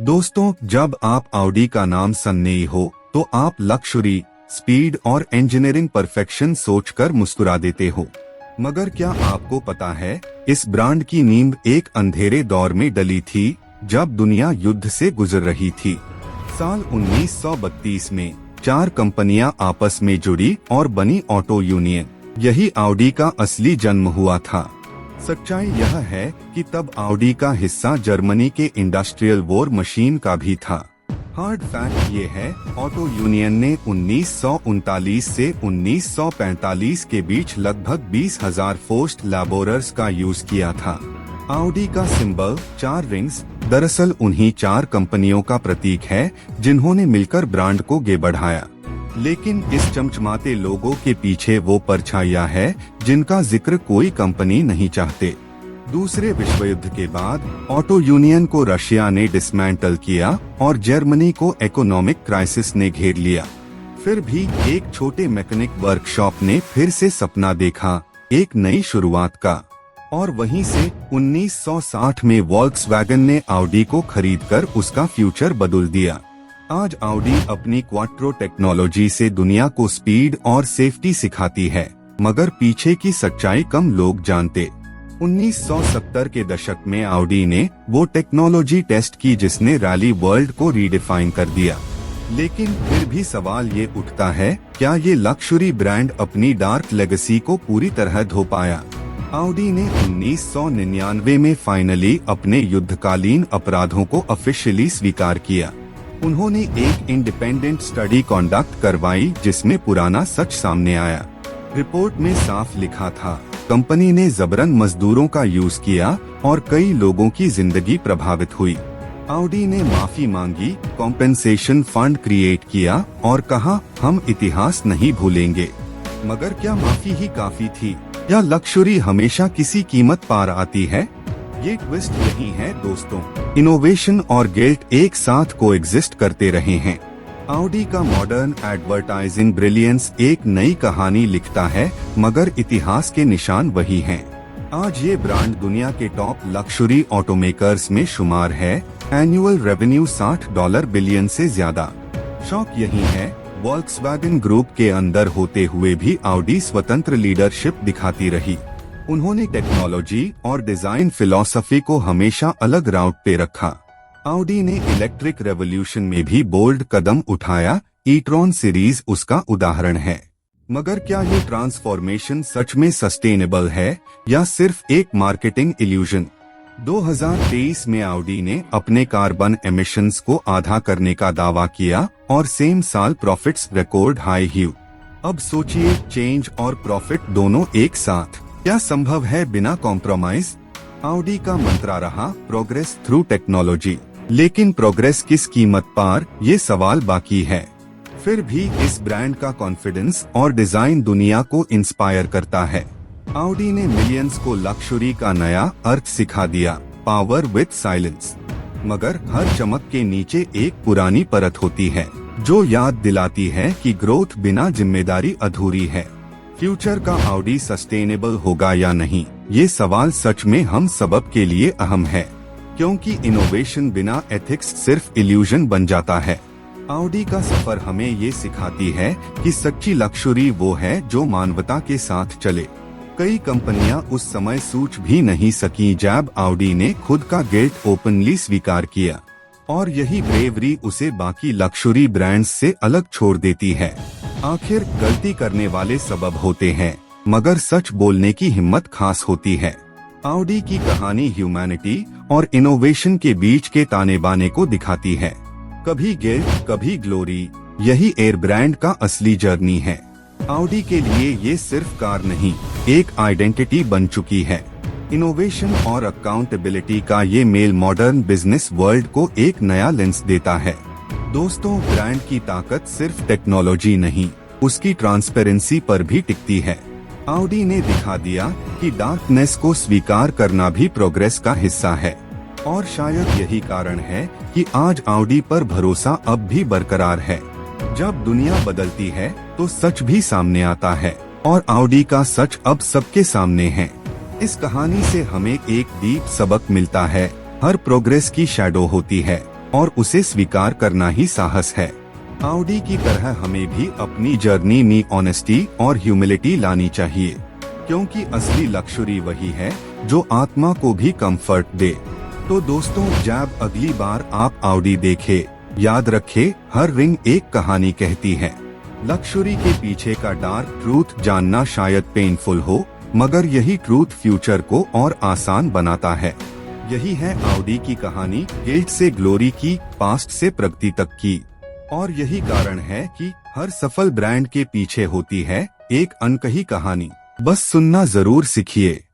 दोस्तों, जब आप ऑडी का नाम सुनने हो तो आप लग्जरी, स्पीड और इंजीनियरिंग परफेक्शन सोचकर मुस्कुरा देते हो। मगर क्या आपको पता है, इस ब्रांड की नींव एक अंधेरे दौर में डली थी जब दुनिया युद्ध से गुजर रही थी। साल 1932 में 4 कंपनियां आपस में जुड़ी और बनी ऑटो यूनियन। यही ऑडी का असली जन्म हुआ था। सच्चाई यह है कि तब ऑडी का हिस्सा जर्मनी के इंडस्ट्रियल वॉर मशीन का भी था। हार्ड फैक्ट ये है, ऑटो यूनियन ने 1939 से 1945 के बीच लगभग 20,000 फोर्स्ड लेबोरर्स का यूज किया था। ऑडी का सिंबल 4 रिंग्स दरअसल उन्हीं 4 कंपनियों का प्रतीक है जिन्होंने मिलकर ब्रांड को आगे बढ़ाया। लेकिन इस चमचमाते लोगों के पीछे वो परछाइयां है जिनका जिक्र कोई कंपनी नहीं चाहते। दूसरे विश्व युद्ध के बाद ऑटो यूनियन को रशिया ने डिसमेंटल किया और जर्मनी को इकोनॉमिक क्राइसिस ने घेर लिया। फिर भी एक छोटे मैकेनिक वर्कशॉप ने फिर से सपना देखा, एक नई शुरुआत का। और वहीं से 1960 में वॉल्क्सवैगन ने ऑडी को खरीदकर उसका फ्यूचर बदल दिया। आज ऑडी अपनी क्वाट्रो टेक्नोलॉजी से दुनिया को स्पीड और सेफ्टी सिखाती है, मगर पीछे की सच्चाई कम लोग जानते। 1970 के दशक में ऑडी ने वो टेक्नोलॉजी टेस्ट की जिसने रैली वर्ल्ड को रीडिफाइन कर दिया। लेकिन फिर भी सवाल ये उठता है, क्या ये लग्जरी ब्रांड अपनी डार्क लेगेसी को पूरी तरह धो पाया? ऑडी ने 1999 में फाइनली अपने युद्धकालीन अपराधों को ऑफिशियली स्वीकार किया। उन्होंने एक इंडिपेंडेंट स्टडी कंडक्ट करवाई जिसमें पुराना सच सामने आया। रिपोर्ट में साफ लिखा था, कंपनी ने जबरन मजदूरों का यूज किया और कई लोगों की जिंदगी प्रभावित हुई। ऑडी ने माफी मांगी, कॉम्पेंसेशन फंड क्रिएट किया और कहा, हम इतिहास नहीं भूलेंगे। मगर क्या माफी ही काफी थी या लग्जरी हमेशा किसी कीमत पार आती है? ये ट्विस्ट यही है दोस्तों, इनोवेशन और गिल्ट एक साथ कोएग्जिस्ट करते रहे हैं। ऑडी का मॉडर्न एडवर्टाइजिंग ब्रिलियंस एक नई कहानी लिखता है, मगर इतिहास के निशान वही हैं। आज ये ब्रांड दुनिया के टॉप लग्जरी ऑटोमेकर्स में शुमार है। एनुअल रेवेन्यू $60 बिलियन से ज्यादा। शौक यही है, वॉल्क्सवैगन ग्रुप के अंदर होते हुए भी ऑडी स्वतंत्र लीडरशिप दिखाती रही। उन्होंने टेक्नोलॉजी और डिजाइन फिलॉसफी को हमेशा अलग राउट पे रखा। ऑडी ने इलेक्ट्रिक रेवोल्यूशन में भी बोल्ड कदम उठाया, ई-ट्रॉन सीरीज उसका उदाहरण है। मगर क्या ये ट्रांसफॉर्मेशन सच में सस्टेनेबल है या सिर्फ एक मार्केटिंग इल्यूजन? 2023 में ऑडी ने अपने कार्बन एमिशंस को आधा करने का दावा किया और सेम साल प्रॉफिट्स रिकॉर्ड हाई हुई। अब सोचिए, चेंज और प्रॉफिट दोनों एक साथ, क्या संभव है बिना कॉम्प्रोमाइज? ऑडी का मंत्रा रहा, प्रोग्रेस थ्रू टेक्नोलॉजी। लेकिन प्रोग्रेस किस कीमत पर, ये सवाल बाकी है। फिर भी इस ब्रांड का कॉन्फिडेंस और डिजाइन दुनिया को इंस्पायर करता है। ऑडी ने मिलियंस को लग्जरी का नया अर्थ सिखा दिया, पावर विद साइलेंस। मगर हर चमक के नीचे एक पुरानी परत होती है जो याद दिलाती है कि ग्रोथ बिना जिम्मेदारी अधूरी है। फ्यूचर का ऑडी सस्टेनेबल होगा या नहीं, ये सवाल सच में हम सबब के लिए अहम है, क्योंकि इनोवेशन बिना एथिक्स सिर्फ इल्यूजन बन जाता है। ऑडी का सफर हमें ये सिखाती है कि सच्ची लग्जरी वो है जो मानवता के साथ चले। कई कंपनियां उस समय सोच भी नहीं सकी जब ऑडी ने खुद का गिल्ट ओपनली स्वीकार किया, और यही ब्रेवरी उसे बाकी लग्जरी ब्रांड्स से अलग छोड़ देती है। आखिर गलती करने वाले सबब होते हैं, मगर सच बोलने की हिम्मत खास होती है। ऑडी की कहानी ह्यूमैनिटी और इनोवेशन के बीच के ताने बाने को दिखाती है। कभी गिल्ट, कभी ग्लोरी, यही एयर ब्रांड का असली जर्नी है। ऑडी के लिए ये सिर्फ कार नहीं, एक आइडेंटिटी बन चुकी है। इनोवेशन और अकाउंटेबिलिटी का ये मेल मॉडर्न बिजनेस वर्ल्ड को एक नया लेंस देता है। दोस्तों, ब्रांड की ताकत सिर्फ टेक्नोलॉजी नहीं, उसकी ट्रांसपेरेंसी पर भी टिकती है। ऑडी ने दिखा दिया कि डार्कनेस को स्वीकार करना भी प्रोग्रेस का हिस्सा है। और शायद यही कारण है कि आज ऑडी पर भरोसा अब भी बरकरार है। जब दुनिया बदलती है तो सच भी सामने आता है, और ऑडी का सच अब सबके सामने है। इस कहानी से हमें एक डीप सबक मिलता है, हर प्रोग्रेस की शैडो होती है। और उसे स्वीकार करना ही साहस है। ऑडी की तरह हमें भी अपनी जर्नी में ऑनेस्टी और ह्यूमिलिटी लानी चाहिए, क्योंकि असली लक्ष्य वही है जो आत्मा को भी कंफर्ट दे। तो दोस्तों, जब अगली बार आप ऑडी देखे, याद रखे, हर रिंग एक कहानी कहती है। लक्ष्य के पीछे का डार्क ट्रूथ जानना शायद पेनफुल हो, मगर यही ट्रूथ फ्यूचर को और आसान बनाता है। यही है ऑडी की कहानी, गिल्ट से ग्लोरी की, पास्ट से प्रगति तक की। और यही कारण है कि हर सफल ब्रांड के पीछे होती है एक अनकही कहानी। बस सुनना जरूर सीखिए।